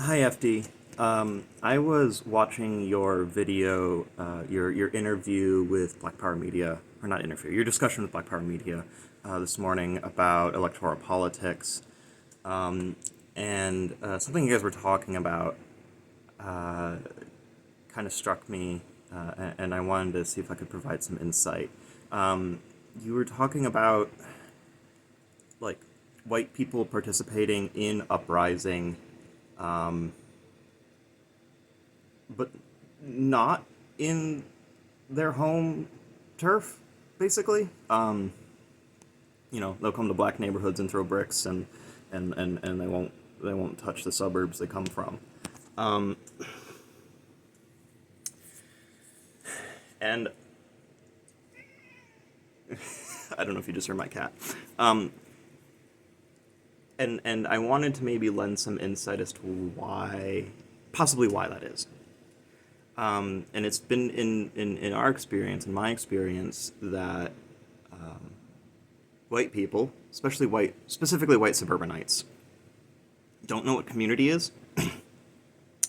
Hi, FD. I was watching your video, your interview with Black Power Media, or not interview, your discussion with Black Power Media this morning about electoral politics, and something you guys were talking about kind of struck me, and I wanted to see if I could provide some insight. You were talking about like white people participating in uprising, but not in their home turf, basically. They'll come to black neighborhoods and throw bricks, and they won't touch the suburbs they come from. Um, and I don't know if you just heard my cat. Um, and I wanted to maybe lend some insight as to possibly why that is. And it's been in our experience, in my experience, that white people, specifically white suburbanites, don't know what community is,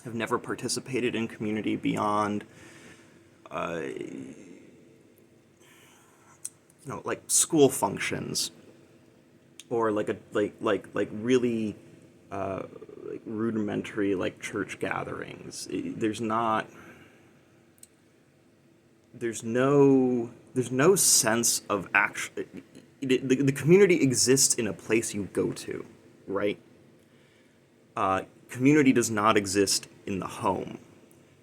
have never participated in community beyond, like school functions or like really like rudimentary like church gatherings. There's no sense of actual. The community exists in a place you go to, right? Community does not exist in the home.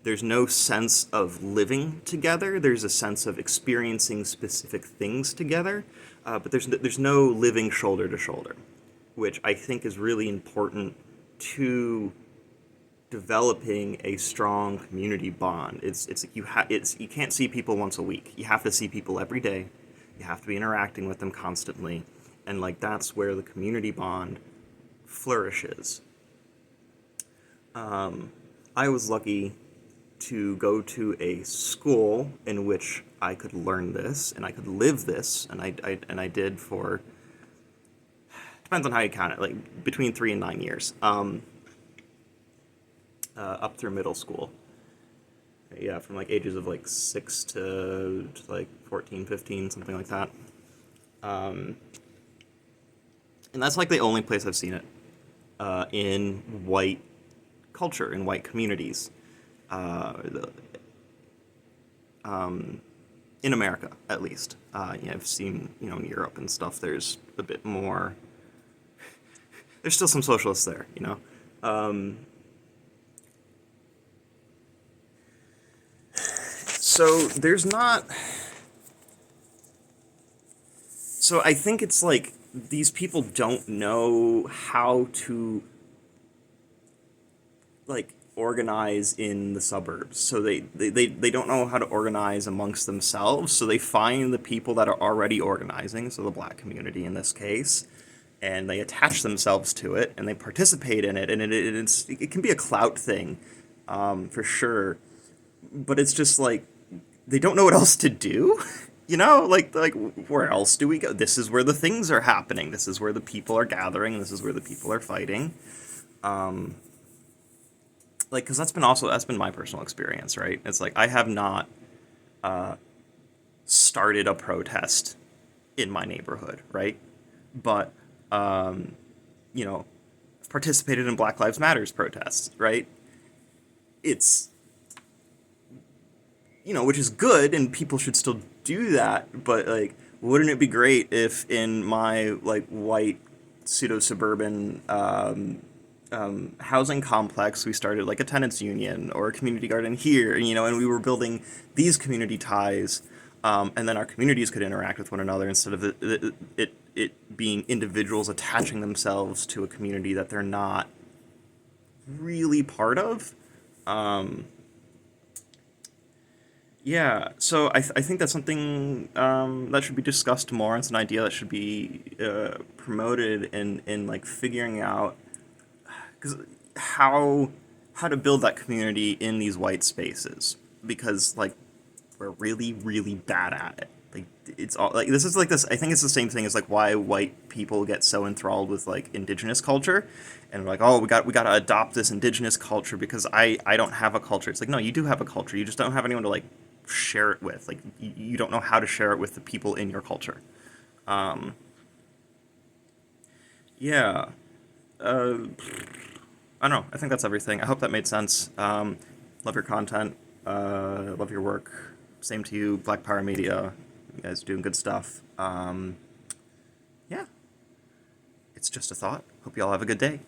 There's no sense of living together. There's a sense of experiencing specific things together, but there's no living shoulder to shoulder, which I think is really important to developing a strong community bond. You can't see people once a week. You have to see people every day. You have to be interacting with them constantly, and like that's where the community bond flourishes. I was lucky to go to a school in which I could learn this and I could live this, and I did for, depends on how you count it, like between 3 and 9 years, up through middle school. Yeah, from like ages of like 6 to like 14, 15, something like that. And that's like the only place I've seen it in white culture, in white communities. The, in America, at least. I've seen, in Europe and stuff, there's a bit more. There's still some socialists there. So there's not. So I think it's like these people don't know how to like organize in the suburbs. So they don't know how to organize amongst themselves. So they find the people that are already organizing, so the black community in this case, and they attach themselves to it and they participate in it. And it can be a clout thing, for sure. But it's just like they don't know what else to do. Like where else do we go? This is where the things are happening. This is where the people are gathering. This is where the people are fighting. Like, because that's been my personal experience, right? It's like I have not started a protest in my neighborhood, right? But you know, I've participated in Black Lives Matters protests, right? It's which is good, and people should still do that. But like, wouldn't it be great if in my like white pseudo suburban housing complex we started like a tenants union or a community garden here, and we were building these community ties, and then our communities could interact with one another instead of it being individuals attaching themselves to a community that they're not really part of. Um, Yeah, so I think that's something that should be discussed more. It's an idea that should be promoted in like figuring out because how how to build that community in these white spaces because like we're really really bad at it. Like it's all like this is like this. I think it's the same thing as like why white people get so enthralled with like indigenous culture, and like, oh, we got to adopt this indigenous culture because I don't have a culture. It's like, no, you do have a culture. You just don't have anyone to like share it with. Like you don't know how to share it with the people in your culture. Um, yeah. Uh, I don't know. I think that's everything. I hope that made sense. Love your content. Love your work. Same to you, Black Power Media. You guys are doing good stuff. Yeah, it's just a thought. Hope you all have a good day.